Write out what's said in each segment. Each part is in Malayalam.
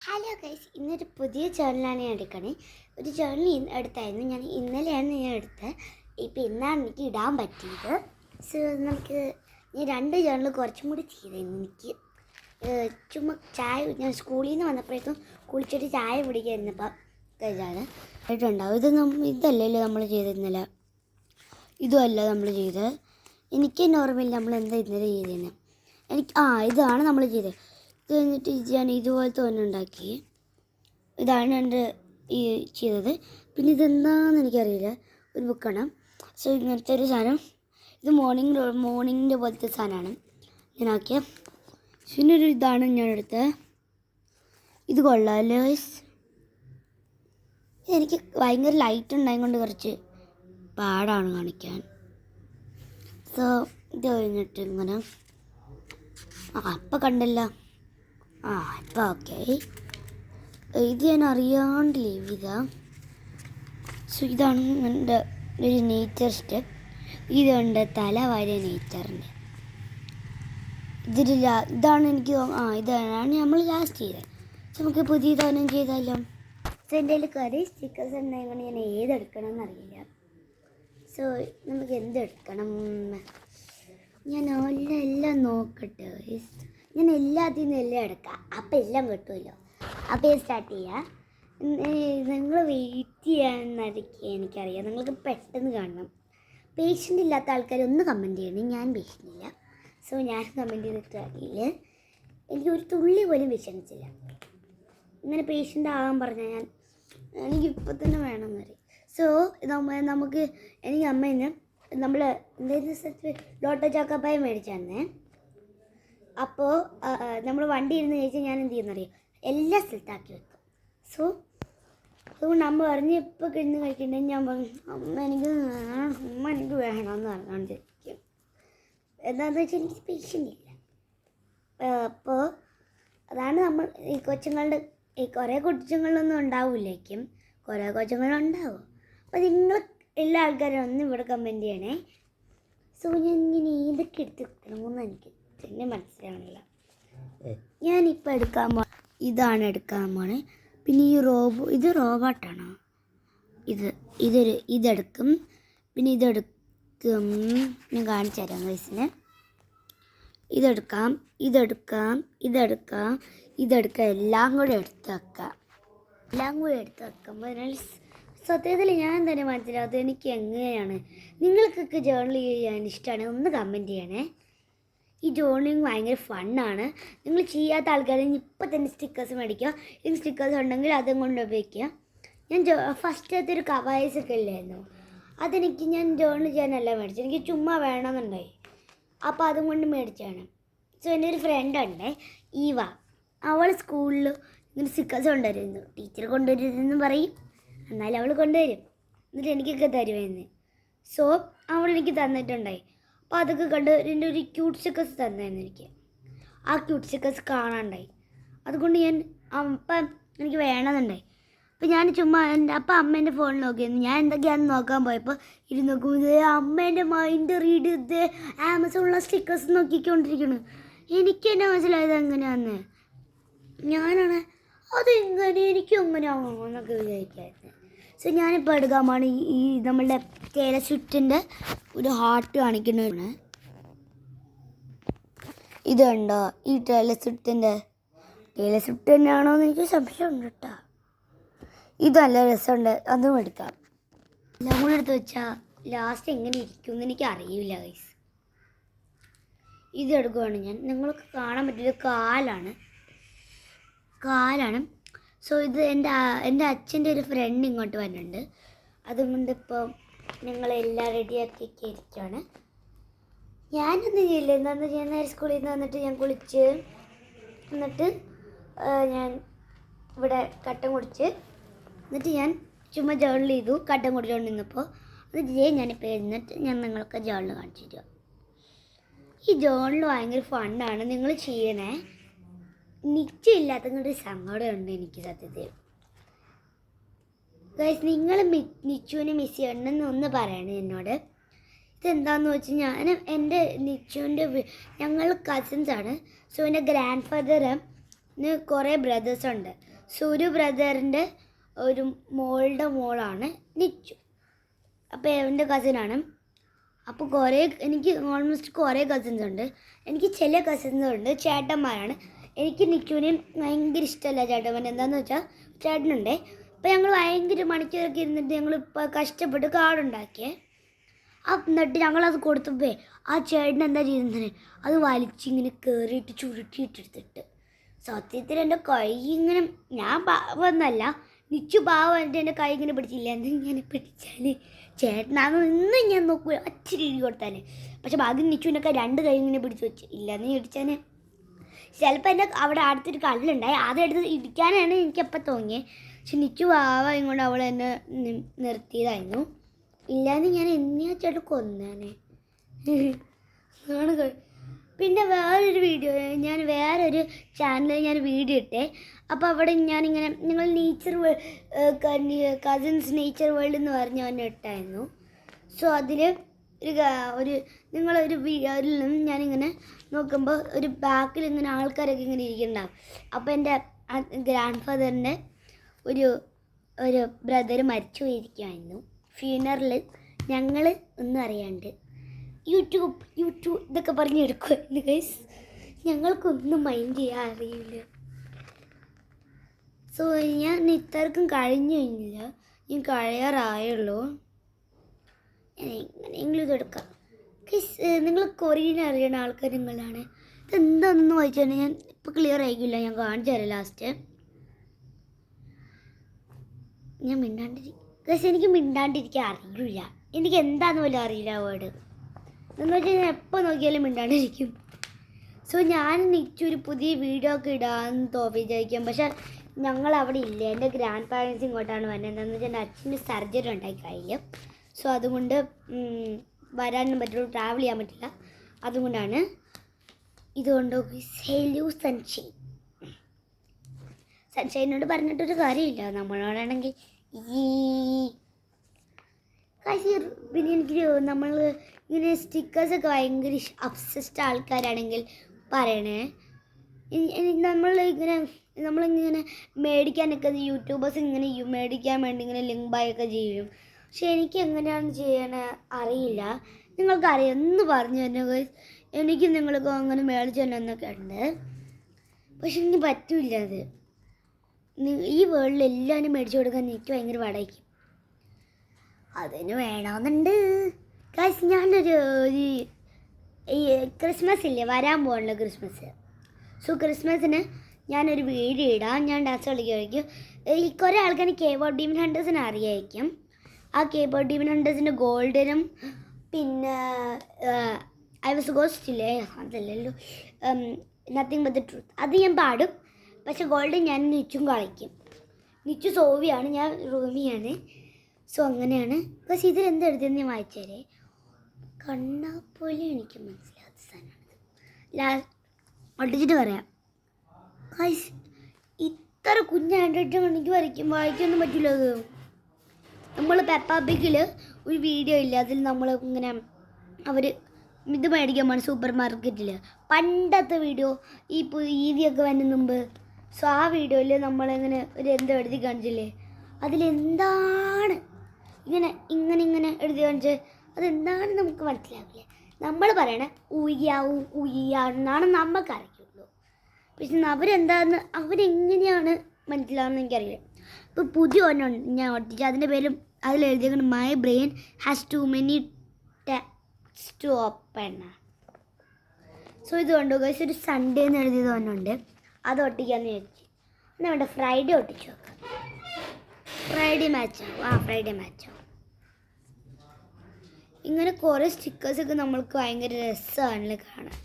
ഹലോ ഗൈസ്, ഇന്നൊരു പുതിയ ജേർണലാണ് ഞാൻ എടുക്കണേ. ഒരു ജേർണൽ എടുത്തായിരുന്നു. ഇന്നലെയാണ് ഞാൻ എടുത്തത്. ഇപ്പം ഇന്നാണ് എനിക്ക് ഇടാൻ പറ്റിയത്. സോ നമുക്ക് ഞാൻ 2 ജേർണൽ കുറച്ചും കൂടി ചെയ്തിരുന്നു. എനിക്ക് ചുമ്മാ ഞാൻ സ്കൂളിൽ നിന്ന് വന്നപ്പോഴേക്കും കുളിച്ചിട്ട് ചായ പിടിക്കായിരുന്നപ്പോൾ ഇതാണ് ആയിട്ടുണ്ടാവും. ഇതല്ലല്ലോ നമ്മൾ ചെയ്തിരുന്നില്ല, ഇതുമല്ല നമ്മൾ ചെയ്തത്. എനിക്ക് നോർമലി നമ്മൾ എന്താ ഇന്നലെ ചെയ്തത്, ഇതാണ് നമ്മൾ ചെയ്തത്. ഇത് കഴിഞ്ഞിട്ട് ഞാൻ ഇതുപോലത്തെ ഒന്നും ഉണ്ടാക്കി. ഇതാണ് എൻ്റെ ഈ ചെയ്തത്. പിന്നെ ഇതെന്താണെന്ന് എനിക്കറിയില്ല, ഒരു ബുക്കാണ്. സോ ഇങ്ങനത്തെ ഒരു സാധനം, ഇത് മോർണിംഗിൻ്റെ പോലത്തെ സാധനമാണ് ഞാൻ ആക്കിയ. പിന്നെ ഒരു ഇതാണ് ഞാൻ എടുത്തത്. ഇത് കൊള്ളാമല്ലോ ഗൈസ്. എനിക്ക് ഭയങ്കര ലൈറ്റ് ഉണ്ടായതുകൊണ്ട് കുറച്ച് പാടാണ് കാണിക്കാൻ. സോ ഇത് കഴിഞ്ഞിട്ട് ഇങ്ങനെ അപ്പം കണ്ടല്ലോ. ഇപ്പം ഓക്കെ. ഇത് ഞാൻ അറിയാണ്ട് ലീവ് ചെയ്താ. സോ ഇതാണ് എൻ്റെ ഒരു നേച്ചർ സ്റ്റെപ്പ്. ഇതുണ്ട് തല വാരിയ നേച്ചറിൻ്റെ. ഇതാണ് എനിക്ക് ഇതാണ് നമ്മൾ ലാസ്റ്റ് ചെയ്തത്. സോ നമുക്ക് പുതിയ സാധനം ചെയ്താലോ. സോ എൻ്റെ കയ്യിൽ കുറേ സ്റ്റിക്കേഴ്സ് ഉണ്ടായതുകൊണ്ട് ഞാൻ ഏതെടുക്കണം എന്നറിയില്ല. സോ നമുക്ക് എന്തെടുക്കണം, ഞാൻ എല്ലാം നോക്കട്ടെ. ഞാൻ എല്ലാത്തിൽ നിന്നും എല്ലാം എടുക്കാം, അപ്പം എല്ലാം കിട്ടുമല്ലോ. അപ്പോൾ ഞാൻ സ്റ്റാർട്ട് ചെയ്യാം. നിങ്ങൾ വെയിറ്റ് ചെയ്യാമെന്നായിരിക്കും എനിക്കറിയാം. നിങ്ങൾക്ക് പെട്ടെന്ന് കാണണം. പേഷ്യൻ്റ് ഇല്ലാത്ത ആൾക്കാർ ഒന്ന് കമൻറ്റ് ചെയ്യണം. ഞാൻ പേഷ്യൻ്റ് ഇല്ല, സോ ഞാൻ കമൻറ്റ് ചെയ്തിട്ടാണെങ്കിൽ എനിക്ക് ഒരു തുള്ളി പോലും വിഷമിച്ചില്ല. ഇങ്ങനെ പേഷ്യൻ്റ് ആകാൻ പറഞ്ഞാൽ എനിക്കിപ്പോൾ തന്നെ വേണമെന്ന് പറയും. സോ നമുക്ക് എനിക്ക് അമ്മേനെ നമ്മൾ എന്തായിരുന്നു സ്ഥലത്ത് ലോട്ടോ ചാക്കപ്പായ മേടിച്ചായിരുന്നേ. അപ്പോൾ നമ്മൾ വണ്ടി ഇരുന്ന് കഴിച്ചാൽ ഞാൻ എന്ത് ചെയ്യുന്നറിയാം, എല്ലാ സ്ഥലത്താക്കി വെക്കും. സോ അതുകൊണ്ട് അമ്മ പറഞ്ഞ് ഇപ്പോൾ കിടന്ന് കഴിക്കണ്ടെങ്കിൽ ഞാൻ പറഞ്ഞു അമ്മ എനിക്ക് വേണമെന്ന് പറഞ്ഞുകൊണ്ടിരിക്കും. എന്താണെന്ന് വെച്ചാൽ എനിക്ക് പേഷ്യൻ്റ് ഇല്ല. അപ്പോൾ അതാണ് നമ്മൾ ഈ കൊച്ചുങ്ങളുടെ കുറേ കൊച്ചുങ്ങളൊന്നും ഉണ്ടാവില്ലേക്കും, കുറേ കൊച്ചുങ്ങളുണ്ടാവും. അപ്പോൾ നിങ്ങൾ എല്ലാ ആൾക്കാരും ഒന്ന് ഇവിടെ കമൻറ്റ് ചെയ്യണേ. സോ ഞാൻ ഇങ്ങനെ ഏതൊക്കെ എടുത്ത് വെക്കണമെന്ന് എനിക്ക് തന്നെ മനസ്സിലാവണില്ല. ഞാനിപ്പോൾ ഇതാണ് എടുക്കാൻ പോണേ. പിന്നെ ഇത് റോബോട്ടാണോ? ഇതെടുക്കും. പിന്നെ ഇതെടുക്കും, ഞാൻ കാണിച്ചു തരാം വയസ്സിന്. ഇതെടുക്കാം, എല്ലാം കൂടെ എടുത്ത് വെക്കുമ്പോൾ സത്യത്തിൽ ഞാൻ തന്നെ മനസ്സിലാകാത്തത് എനിക്ക് എങ്ങനെയാണ്. നിങ്ങൾക്കൊക്കെ ജേർണൽ ചെയ്യാൻ ഇഷ്ടമാണ്, ഒന്ന് കമൻറ്റ് ചെയ്യണേ. ഈ ജേർണലിങ് ഭയങ്കര ഫണ്ണാണ്. നിങ്ങൾ ചെയ്യാത്ത ആൾക്കാർ ഇപ്പം തന്നെ സ്റ്റിക്കേഴ്സ് മേടിക്കുക. ഈ സ്റ്റിക്കേഴ്സ് ഉണ്ടെങ്കിൽ അതും കൊണ്ട് ഉപയോഗിക്കുക. ഞാൻ ഫസ്റ്റത്തെ ഒരു കവായസൊക്കെ ഇല്ലായിരുന്നു, ഞാൻ ജേർണൽ ചെയ്യാനല്ല മേടിച്ചത്, എനിക്ക് ചുമ്മാ വേണമെന്നുണ്ടായി. അപ്പോൾ അതും കൊണ്ട് മേടിച്ചാണ്. സോ എൻ്റെ ഒരു ഫ്രണ്ടുണ്ട് ഈവ, അവൾ സ്കൂളിൽ ഇങ്ങനെ സ്റ്റിക്കേഴ്സ് കൊണ്ടുവരുന്നു. ടീച്ചർ കൊണ്ടുവരുന്നെന്ന് പറയും, എന്നാലും അവൾ കൊണ്ടുവരും, എന്നിട്ട് എനിക്കൊക്കെ തരുമായിരുന്നു. സോ അവൾ എനിക്ക് തന്നിട്ടുണ്ടായി. അപ്പോൾ അതൊക്കെ കണ്ട് എൻ്റെ ഒരു ക്യൂട്ട് സ്റ്റിക്കേഴ്സ് തന്നായിരുന്നു എനിക്ക്. ആ ക്യൂട്ട് സ്റ്റിക്കേഴ്സ് കാണാണ്ടായി, അതുകൊണ്ട് അപ്പം എനിക്ക് വേണമെന്നുണ്ടായി. അപ്പോൾ ഞാൻ ചുമ്മാ അപ്പം അമ്മേൻ്റെ ഫോണിൽ നോക്കിയിരുന്നു. ഞാൻ എന്തൊക്കെയാണെന്ന് നോക്കാൻ പോയപ്പോൾ നോക്കുമ്പോൾ അമ്മേൻ്റെ മൈൻഡ് റീഡ് ചെയ്ത് ആമസോണിലെ സ്റ്റിക്കേഴ്സ് നോക്കിക്കൊണ്ടിരിക്കുന്നു. എനിക്ക് തന്നെ മനസ്സിലായത് എങ്ങനെയാണെന്ന്. ഞാനാണ് അതെങ്ങനെ എനിക്കും അങ്ങനെ ആകുമെന്നൊക്കെ വിചാരിക്കായിരുന്നു. സോ ഞാനിപ്പോൾ എടുക്കാൻ പോണ് ഈ നമ്മളുടെ ടേലർ സ്വിഫ്റ്റിൻ്റെ ഒരു ഹാർട്ട് കാണിക്കുന്നതാണ്. ഇതുണ്ടോ ഈ ടേലർ സ്വിഫ്റ്റ് തന്നെയാണോ എന്ന് എനിക്ക് സംശയമുണ്ട് കേട്ടോ. ഇത് നല്ല രസമുണ്ട്, അതും എടുക്കാം. എല്ലാം കൂടെ എടുത്ത് വെച്ചാൽ ലാസ്റ്റ് എങ്ങനെ ഇരിക്കും എന്ന് എനിക്ക് അറിയില്ല ഗൈസ്. ഇതെടുക്കുവാണ് ഞാൻ, നിങ്ങൾക്ക് കാണാൻ പറ്റിയത് കാലാണ്. സോ ഇത് എൻ്റെ അച്ഛൻ്റെ ഒരു ഫ്രണ്ട് ഇങ്ങോട്ട് വരുന്നുണ്ട്, അതുകൊണ്ട് ഇപ്പോൾ ഞങ്ങളെല്ലാം റെഡിയാക്കിയൊക്കെ ഇരിക്കുകയാണ്. ഞാനൊന്നും ചെയ്യില്ല. എന്താണെന്ന് വെച്ചാൽ നേരെ സ്കൂളിൽ നിന്ന് വന്നിട്ട് ഞാൻ കുളിച്ച് എന്നിട്ട് ഞാൻ ഇവിടെ കട്ടൻ കുടിച്ച് എന്നിട്ട് ഞാൻ ചുമ്മാ ജേർണൽ ചെയ്തു. കട്ടൻ കുടിച്ചുകൊണ്ട് നിന്നപ്പോൾ ഞാനിപ്പോൾ എഴുന്നിട്ട് ഞാൻ നിങ്ങൾക്ക് ജേർണൽ കാണിച്ചു തരാം. ഈ ജേർണൽ ഭയങ്കര ഫണ്ണാണ്, നിങ്ങൾ ചെയ്യണേ. നിശ്ചയമില്ലാത്തങ്ങോട്ട് സങ്കടമുണ്ട് എനിക്ക് സത്യത്തിൽ. ഗൈസ്, നിങ്ങൾ നിച്ചുവിനെ മിസ് ചെയ്യണമെന്ന് ഒന്ന് പറയണേ എന്നോട്. ഇതെന്താണെന്ന് വെച്ചാൽ നിച്ചുവിൻ്റെ ഞങ്ങൾ കസിൻസാണ്. സോ എൻ്റെ ഗ്രാൻഡ് ഫാദർ കുറേ ബ്രദേഴ്സ് ഉണ്ട്. സുരു ബ്രദറിൻ്റെ ഒരു മോളുടെ മോളാണ് നിച്ചു. അപ്പോൾ എൻ്റെ കസിനാണ്. അപ്പോൾ എനിക്ക് ഓൾമോസ്റ്റ് കുറേ കസിൻസ് ഉണ്ട്. എനിക്ക് ചില കസിൻസ് ഉണ്ട് ചേട്ടന്മാരാണ്. എനിക്ക് നിച്ചുവിനെയും ഭയങ്കര ഇഷ്ടമല്ല ചേട്ടന്മാർ. എന്താണെന്ന് വെച്ചാൽ ചേട്ടനുണ്ടേ. അപ്പോൾ ഞങ്ങൾ ഭയങ്കര മണിക്കൂറൊക്കെ ഇരുന്നിട്ട് ഞങ്ങളിപ്പോൾ കഷ്ടപ്പെട്ട് കാർഡുണ്ടാക്കിയേ. എന്നിട്ട് ഞങ്ങളത് കൊടുത്തപ്പോൾ ആ ചേട്ടൻ എന്താ ചെയ്യുന്നത്, അത് വലിച്ചിങ്ങനെ കയറിയിട്ട് ചുരുട്ടിയിട്ടെടുത്തിട്ട് സത്യത്തിൽ എൻ്റെ കൈ ഇങ്ങനെ, ഞാൻ പാവമെന്നല്ല, നിച്ചു പാവം എൻ്റെ കൈ ഇങ്ങനെ പിടിച്ചില്ല. എന്നിങ്ങനെ പിടിച്ചാൽ ചേട്ടനാന്ന് ഇന്നും ഞാൻ നോക്കുക ഒറ്റ രീതി കൊടുത്താൽ. പക്ഷെ ഭാഗ്യം നിച്ചുവിനൊക്കെ 2 കൈ ഇങ്ങനെ പിടിച്ച് വെച്ച് ഇല്ലന്ന് ഇടിച്ചാൽ ചിലപ്പോൾ എൻ്റെ അവിടെ അടുത്തൊരു കല്ലുണ്ടായി, അതെടുത്ത് ഇടിക്കാനാണ് എനിക്കപ്പം തോന്നിയത്. പക്ഷെ നിച്ചു പാവ ഇങ്ങോട്ട് അവൾ എന്നെ നിർത്തിയതായിരുന്നു. ഇല്ലാന്ന് ഞാൻ എന്നെയാ ചേട്ടൻ കൊന്നേനെ. പിന്നെ വേറൊരു വീഡിയോ, ഞാൻ വേറൊരു ചാനലിൽ ഞാൻ വീഡിയോ ഇട്ടേ. അപ്പോൾ അവിടെ ഞാനിങ്ങനെ നിങ്ങൾ കസിൻസ് നേച്ചർ വേൾഡ് എന്ന് പറഞ്ഞ അവനെ ഇട്ടായിരുന്നു. സോ അതിൽ ഒരു നിങ്ങളൊരു വീഡിയോയിലും ഞാനിങ്ങനെ നോക്കുമ്പോൾ ഒരു ബാക്കിൽ ഇങ്ങനെ ആൾക്കാരൊക്കെ ഇങ്ങനെ ഇരിക്കുന്നുണ്ടാവും. അപ്പോൾ എൻ്റെ ഗ്രാൻഡ് ഫാദറിൻ്റെ ഒരു ബ്രദർ മരിച്ചു പോയിരിക്കുമായിരുന്നു. ഫ്യൂണറൽ ഞങ്ങൾ ഒന്നും അറിയാണ്ട് യൂട്യൂബ് ഇതൊക്കെ പറഞ്ഞെടുക്കുമായിരുന്നു ഗൈസ്. ഞങ്ങൾക്കൊന്നും മൈൻഡ് ചെയ്യാൻ അറിയില്ല. സോ ഞാൻ ഇത്രക്കും കഴിഞ്ഞു കഴിഞ്ഞില്ല, ഞാൻ കഴിയാറായുള്ളൂ. ഞാൻ എങ്ങനെയെങ്കിലും ഇതെടുക്കാം ഗൈസ്. നിങ്ങൾ കൊറിയൻ അറിയുന്ന ആൾക്കാർ നിങ്ങളാണ്. ഇതെന്താണെന്ന് വായിച്ചാൽ ഞാൻ ഇപ്പോൾ ക്ലിയർ ആയിക്കില്ല, ഞാൻ കാണിച്ചു തരാം ലാസ്റ്റ്. ഞാൻ മിണ്ടാണ്ടിരിക്കും ഗൈസ്. എനിക്ക് മിണ്ടാണ്ടിരിക്കാൻ അറിയില്ല, എനിക്ക് എന്താണെന്ന് പോലും അറിയില്ല വേർഡ് എന്ന് വെച്ചാൽ ഞാൻ എപ്പോൾ നോക്കിയാലും മിണ്ടാണ്ടിരിക്കും. സോ ഞാൻ നിച്ചൊരു പുതിയ വീഡിയോ ഒക്കെ ഇടാമെന്ന് വിചാരിക്കും. പക്ഷെ ഞങ്ങൾ അവിടെ ഇല്ല, എൻ്റെ ഗ്രാൻഡ് പാരൻസ് ഇങ്ങോട്ടാണ് വരുന്നത്. എന്താണെന്ന് വെച്ചാൽ എൻ്റെ അച്ഛൻ്റെ സർജറി ഉണ്ടായി കയ്യിൽ. സോ അതുകൊണ്ട് വരാനും പറ്റുള്ളൂ, ട്രാവൽ ചെയ്യാൻ പറ്റില്ല. അതുകൊണ്ടാണ് ഇതുകൊണ്ട് ഹെലോ സൺഷൈനോട് പറഞ്ഞിട്ടൊരു കാര്യമില്ല, നമ്മളോടാണെങ്കിൽ പിന്നെ എനിക്ക് നമ്മൾ ഇങ്ങനെ സ്റ്റിക്കേഴ്സൊക്കെ ഭയങ്കര അബ്സസ്ഡ് ആൾക്കാരാണെങ്കിൽ പറയണേ. നമ്മളിങ്ങനെ മേടിക്കാനൊക്കെ യൂട്യൂബേഴ്സ് ഇങ്ങനെ മേടിക്കാൻ വേണ്ടി ഇങ്ങനെ ലിങ്ക് ബൈ ഒക്കെ ചെയ്യും. പക്ഷെ എനിക്ക് എങ്ങനെയാണ് ചെയ്യണ അറിയില്ല. നിങ്ങൾക്കറിയാം എന്ന് പറഞ്ഞു തന്നെ എനിക്ക് നിങ്ങൾക്ക് അങ്ങനെ മേടിച്ചു തന്നെന്നൊക്കെ ഉണ്ട്. പക്ഷെ എനിക്ക് പറ്റില്ല അത്. ഈ വേൾഡിൽ എല്ലാവരും മേടിച്ചു കൊടുക്കാൻ എനിക്ക് ഭയങ്കര പാടായിരിക്കും. അതിന് വേണമെന്നുണ്ട് ഗൈസ്. ഞാനൊരു ഈ ക്രിസ്മസ് ഇല്ലേ, വരാൻ പോകുള്ള ക്രിസ്മസ്. സോ ക്രിസ്മസിന് ഞാനൊരു വീഡിയോ ഇടാം, ഞാൻ ഡാൻസ് കളിക്കുമായിരിക്കും. ഈ കുറേ ആൾക്കാർ കീബോർഡ് ഡീമൺ ഹണ്ടേഴ്സിനെ അറിയായിരിക്കും. ആ കീബോർഡ് ഡീമൺ ഹണ്ടേഴ്സിൻ്റെ ഗോൾഡനും പിന്നെ ഐ വാസ് ഗോസ്റ്റ് ഇല്ലേ, അതല്ലല്ലോ, നത്തിങ് ബട്ട് ദ ട്രൂത്ത്, അത് ഞാൻ പാടും. പക്ഷെ ഗോൾഡൻ ഞാൻ നിച്ചും കളിക്കും. നിച്ചു സോവിയാണ്, ഞാൻ റൂമിയാണ്. സോ അങ്ങനെയാണ്. പക്ഷെ ഇതിലെന്ത് എഴുതിയെന്ന് ഞാൻ വായിച്ചേരേ. കണ്ണാപ്പോലെ എനിക്ക് മനസ്സിലാത്ത സാധനമാണ്. ഒട്ടിച്ചിട്ട് പറയാം ഗൈസ്. ഇത്ര കുഞ്ഞ് ഹാൻഡ് റൈറ്റിംഗ് എനിക്ക് വായിക്കൊന്നും പറ്റില്ല. അത് നമ്മൾ പെപ്പാപ്പിക്കിൽ ഒരു വീഡിയോ ഇല്ല, അതിൽ നമ്മൾ ഇങ്ങനെ അവർ ഇത് മേടിക്കാൻ പോകണം സൂപ്പർ മാർക്കറ്റിൽ, പണ്ടത്തെ വീഡിയോ, ഈ ഈദിയൊക്കെ വരുന്ന മുമ്പ്. സോ ആ വീഡിയോയിൽ നമ്മളിങ്ങനെ ഒരു എന്തോ എഴുതി കാണിച്ചില്ലേ, അതിലെന്താണ് ഇങ്ങനെ എഴുതി കാണിച്ച് അതെന്താണ് നമുക്ക് മനസ്സിലാവില്ല. നമ്മൾ പറയണേ ഉയ്യാന്നാണ് നമുക്കറിയുള്ളൂ. പക്ഷെ അവരെങ്ങനെയാണ് മനസ്സിലാവുന്നത് എനിക്കറിയില്ല. ഇപ്പോൾ പുതിയ ഒരെണ്ണം ഞാൻ ഒട്ടിച്ച് അതിൻ്റെ പേരും അതിലെഴുതിയേക്കണം my brain has too many tabs to open. So ഇത് കൊണ്ടു ഗൈസ്, ഒരു സൺഡേ എന്ന് എഴുതിയത് ഒന്നുണ്ട്, അത് ഒട്ടിക്കാമെന്ന് വിചാരിച്ചു. എന്നാൽ വേണ്ട ഫ്രൈഡേ ഒട്ടിച്ചു നോക്കാം. ഫ്രൈഡേ മാച്ചാവും. ഇങ്ങനെ കുറേ സ്റ്റിക്കേഴ്സൊക്കെ നമ്മൾക്ക് ഭയങ്കര രസമാണല്ലോ കാണാൻ.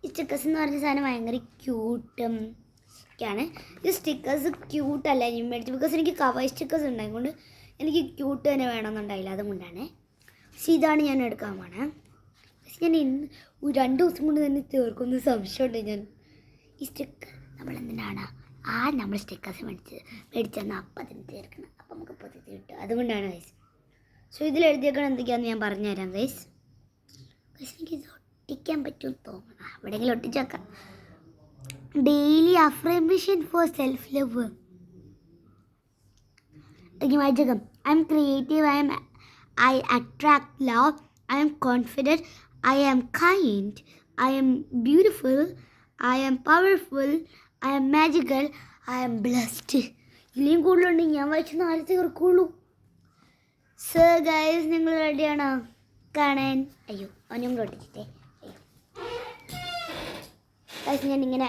ഈ സ്റ്റിക്കേഴ്സ് എന്ന് പറഞ്ഞ സാധനം ഭയങ്കര ക്യൂട്ടും ഒക്കെയാണ്. ഈ സ്റ്റിക്കേഴ്സ് ക്യൂട്ടല്ല ഞാൻ മേടിച്ചു, ബിക്കോസ് എനിക്ക് കവർ സ്റ്റിക്കേഴ്സ് ഉണ്ടായതുകൊണ്ട് എനിക്ക് ക്യൂട്ട് തന്നെ വേണമെന്നുണ്ടായില്ല, അതുകൊണ്ടാണ്. പക്ഷേ ഇതാണ് ഞാൻ എടുക്കാൻ പോണേ. പക്ഷെ ഞാൻ 2 ദിവസം കൊണ്ട് തന്നെ തീർക്കുന്ന സംശയമുണ്ട്. ഞാൻ ഈ സ്റ്റിക്കർ നമ്മളെന്തിനാണ് നമ്മൾ സ്റ്റിക്കേഴ്സ് മേടിച്ചെന്ന് അപ്പം അതിന് തീർക്കണം, അപ്പം നമുക്ക് പൊതി കിട്ടും, അതുകൊണ്ടാണ് ഗൈസ്. സോ ഇതിലെഴുതിയേക്കണം എന്തൊക്കെയാണെന്ന് ഞാൻ പറഞ്ഞുതരാം ഗൈസ്. എനിക്കിത് ഒട്ടിക്കാൻ പറ്റുമെന്ന് തോന്നണം, എവിടെയെങ്കിലും ഒട്ടിച്ചേക്കാം. Daily affirmation for self love. വാചകം. I am creative, I attract love, I am confident, I am kind, I am beautiful, I am powerful, I am magical, I am blessed. ഇതിലും കൂടുതലുണ്ടെങ്കിൽ ഞാൻ വായിച്ച് 4 തീർക്കുള്ളൂ. സോ ഗൈസ്, നിങ്ങൾ റെഡിയാണോ കാണാൻ? അയ്യോ, ഒന്നും കൊട്ടിച്ചിട്ടേ. ഗൈസ്, ഞാൻ ഇങ്ങനെ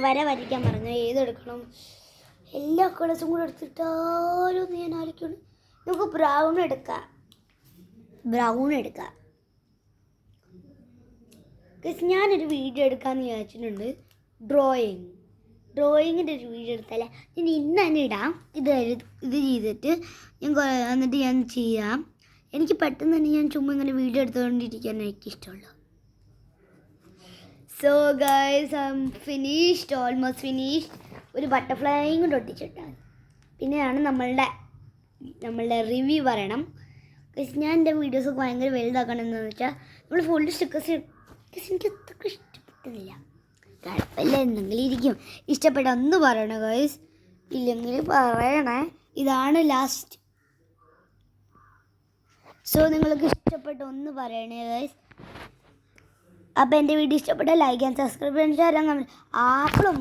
വര വരയ്ക്കാൻ പറഞ്ഞു. ഏതെടുക്കണം? എല്ലാ കളേഴ്സും കൂടെ എടുത്തിട്ടാലും ഞാൻ ആലോചിക്കണം. നമുക്ക് ബ്രൗൺ എടുക്കാം. ഗൈസ്, ഞാനൊരു വീഡിയോ എടുക്കാമെന്ന് വിചാരിച്ചിട്ടുണ്ട്. ഡ്രോയിങ്ങിൻ്റെ ഒരു വീഡിയോ എടുത്താലേ. ഞാൻ ഇന്ന് തന്നെ ഇടാം. ഇത് ചെയ്തിട്ട് എന്നിട്ട് ഞാൻ ചെയ്യാം. എനിക്ക് പെട്ടെന്ന് തന്നെ ഞാൻ ചുമ്മാ ഇങ്ങനെ വീഡിയോ എടുത്തുകൊണ്ടിരിക്കാൻ എനിക്കിഷ്ടമുള്ളൂ. So guys, I am finished, almost finished. ഒരു ബട്ടർഫ്ലൈയും കൊണ്ട് ഒട്ടിച്ചിട്ടാണ്. പിന്നെയാണ് നമ്മളുടെ റിവ്യൂ പറയണം. ഗൈസ്, ഞാൻ എൻ്റെ വീഡിയോസൊക്കെ ഭയങ്കര വലുതാക്കണമെന്ന് വെച്ചാൽ നമ്മൾ ഫുൾ സ്റ്റിക്കേഴ്സ് എനിക്ക് അത്രയ്ക്ക് ഇഷ്ടപ്പെട്ടില്ല. കുഴപ്പമില്ല, എന്തെങ്കിലും ഇരിക്കും. ഇഷ്ടപ്പെട്ട ഒന്ന് പറയണേ ഗൈസ്, ഇല്ലെങ്കിൽ പറയണേ. ഇതാണ് ലാസ്റ്റ്. സോ നിങ്ങൾക്ക് ഇഷ്ടപ്പെട്ട ഒന്ന് പറയണേ ഗൈസ്. അപ്പോൾ എൻ്റെ വീഡിയോ ഇഷ്ടപ്പെട്ട ലൈക്ക് ആൻഡ് സബ്സ്ക്രൈബ് ചെയ്യാൻ ആപ്പിളും